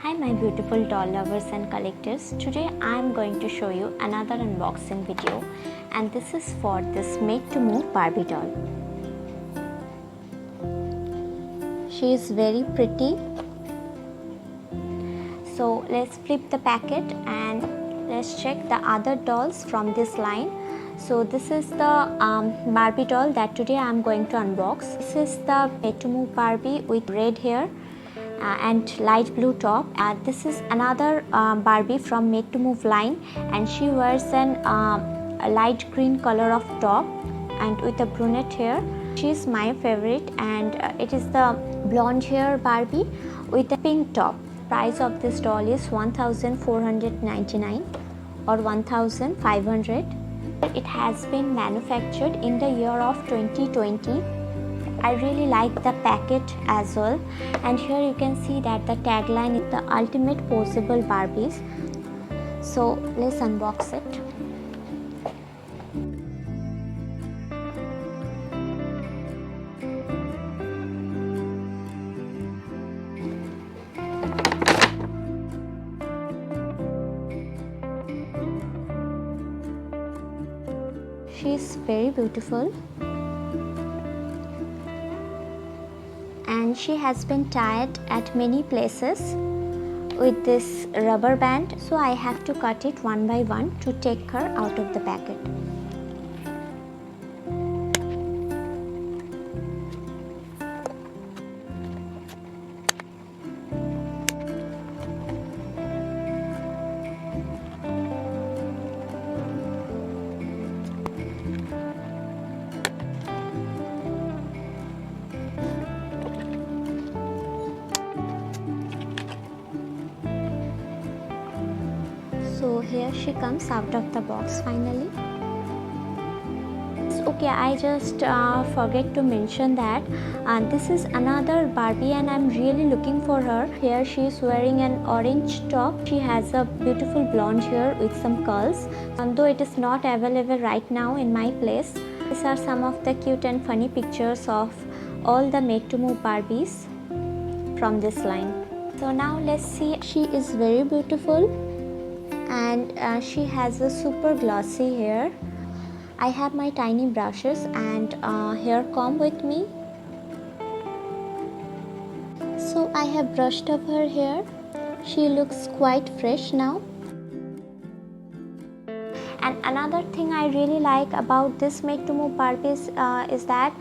Hi my beautiful doll lovers and collectors. Today I am going to show you another unboxing video, and this is for this Made to Move Barbie doll. She is very pretty. So let's flip the packet and let's check the other dolls from this line. So this is the Barbie doll that today I am going to unbox. This is the Made to Move Barbie with red hair and light blue top. This is another Barbie from Made to Move line, and she wears a light green color of top and with a brunette hair. She is my favorite, and it is the blonde hair Barbie with a pink top. Price of this doll is 1499 or 1500. It has been manufactured in the year of 2020. I really like the packet as well, and here you can see that the tagline is the ultimate possible Barbies. So let's unbox it. She is very beautiful, and she has been tied at many places with this rubber band, so I have to cut it one by one to take her out of the packet. So here she comes out of the box finally. Okay, I just forget to mention that this is another Barbie, and I'm really looking for her. Here she is wearing an orange top. She has a beautiful blonde hair with some curls, though it is not available right now in my place. These are some of the cute and funny pictures of all the Made to Move Barbies from this line. So now let's see. She is very beautiful, and she has a super glossy hair. I have my tiny brushes and hair comb with me. So I have brushed up her hair. She looks quite fresh now. And another thing I really like about this Made to Move Barbies is that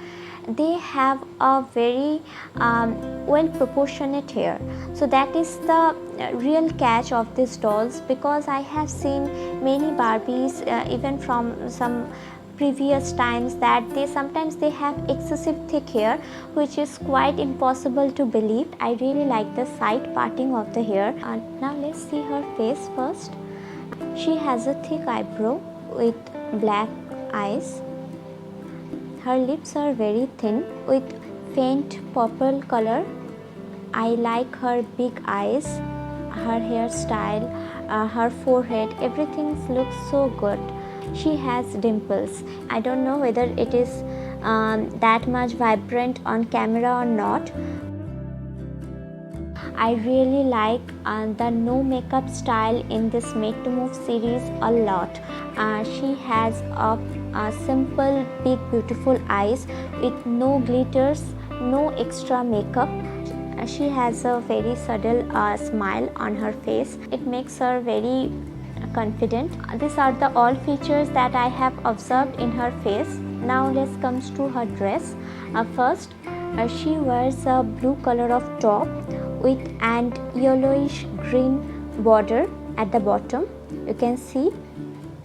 they have a very well proportionate hair. So that is the real catch of these dolls, because I have seen many Barbies even from some previous times that sometimes they have excessive thick hair, which is quite impossible to believe. I really like the side parting of the hair. Now let's see her face first. She has a thick eyebrow with black eyes. Her lips are very thin with faint purple color. I like her big eyes, her hairstyle, her forehead, everything looks so good. She has dimples. I don't know whether it is that much vibrant on camera or not. I really like the no makeup style in this Made to Move series a lot. She has a simple, big, beautiful eyes with no glitters, no extra makeup. She has a very subtle smile on her face. It makes her very confident. These are the all features that I have observed in her face. Now let's come to her dress. First, she wears a blue color of top with an yellowish green border at the bottom, you can see,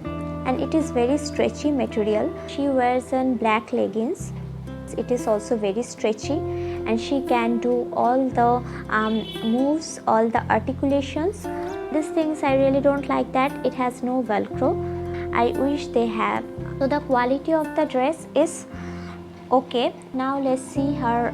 and it is very stretchy material. She wears an black leggings. It is also very stretchy, and she can do all the moves, all the articulations. These things I really don't like that it has no velcro. I wish they have. So the quality of the dress is okay. Now let's see her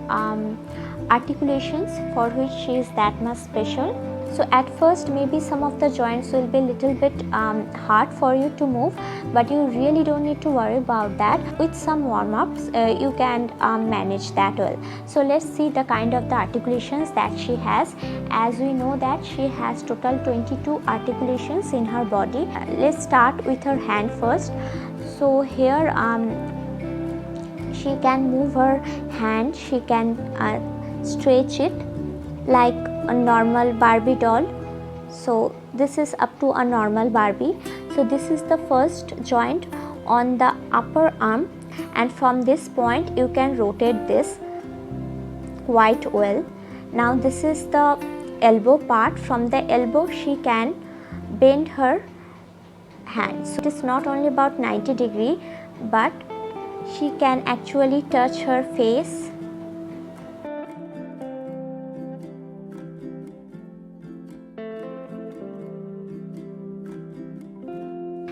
articulations, for which she is that much special. So at first maybe some of the joints will be little bit hard for you to move, but you really don't need to worry about that. With some warm-ups you can manage that well. So let's see the kind of the articulations that she has. As we know that she has total 22 articulations in her body. Let's start with her hand first. So here she can move her hand, she can stretch it like a normal Barbie doll. So this is up to a normal Barbie. So this is the first joint on the upper arm, and from this point you can rotate this quite well. Now this is the elbow part. From the elbow she can bend her hand. So it is not only about 90 degree, but she can actually touch her face.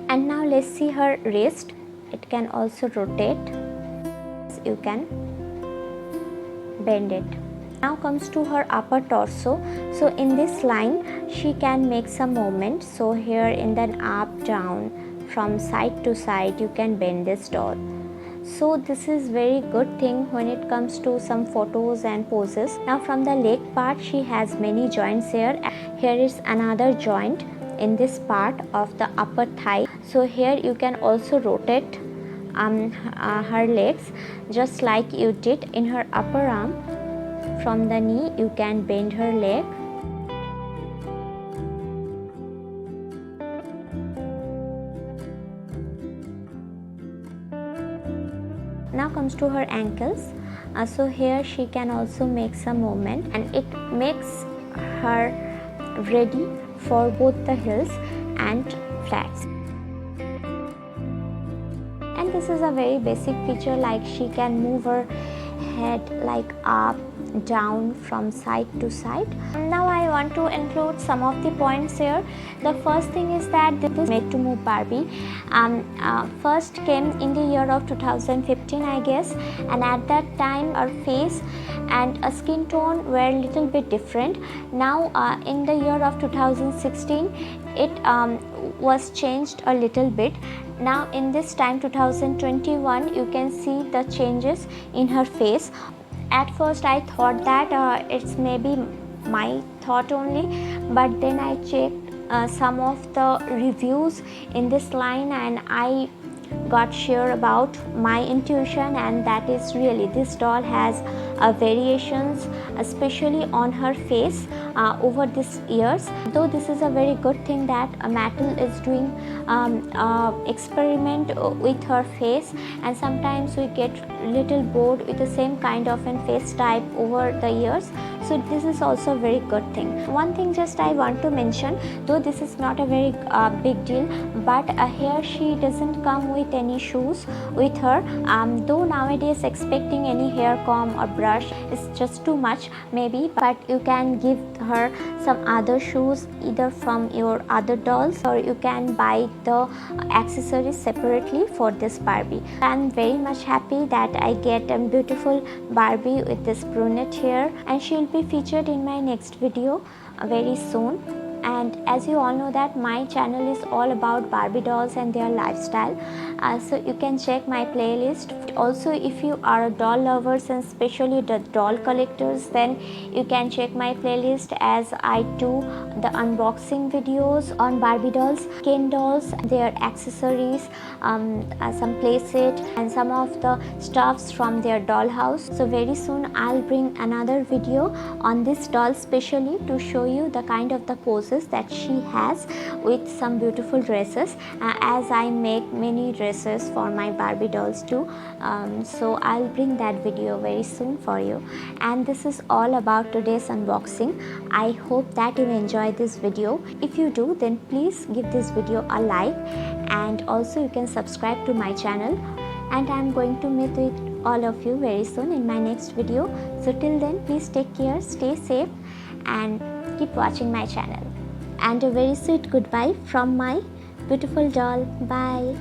And now let's see her wrist. It can also rotate. You can bend it. Now comes to her upper torso. So in this line she can make some movement. So here in the up down, from side to side you can bend this doll. So this is very good thing when it comes to some photos and poses. Now from the leg part she has many joints here. Here is another joint in this part of the upper thigh. So here you can also rotate her legs just like you did in her upper arm. From the knee you can bend her leg. Now comes to her ankles. So here she can also make some movement, and it makes her ready for both the heels and flats. And this is a very basic feature, like she can move her head like up, down, from side to side. Now I want to include some of the points here. The first thing is that this Made to Move Barbie first came in the year of 2015 I guess, and at that time her face and a skin tone were a little bit different. Now in the year of 2016 it was changed a little bit. Now in this time 2021 you can see the changes in her face. At first I thought that it's maybe my thought only, but then I checked some of the reviews in this line and I got sure about my intuition, and that is really this doll has variations especially on her face over these years. Though this is a very good thing that Mattel is doing experiment with her face, and sometimes we get little bored with the same kind of an face type over the years. So this is also a very good thing. One thing just I want to mention, though this is not a very big deal, but here she doesn't come with any shoes with her. Though nowadays expecting any hair comb or brush is just too much maybe, but you can give her some other shoes either from your other dolls, or you can buy the accessories separately for this Barbie. I am very much happy that I get a beautiful Barbie with this brunette hair, and she will be featured in my next video very soon. And as you all know that my channel is all about Barbie dolls and their lifestyle, so you can check my playlist. Also, if you are doll lovers and especially the doll collectors, then you can check my playlist, as I do the unboxing videos on Barbie dolls, Ken dolls, their accessories, some playset and some of the stuffs from their dollhouse. So very soon I'll bring another video on this doll specially to show you the kind of the poses that she has with some beautiful dresses, as I make many dresses for my Barbie dolls too. So I'll bring that video very soon for you. And this is all about today's unboxing. I hope that you enjoy this video. If you do, then please give this video a like, and also you can subscribe to my channel, and I'm going to meet with all of you very soon in my next video. So till then, please take care, stay safe, and keep watching my channel. And a very sweet goodbye from my beautiful doll. Bye.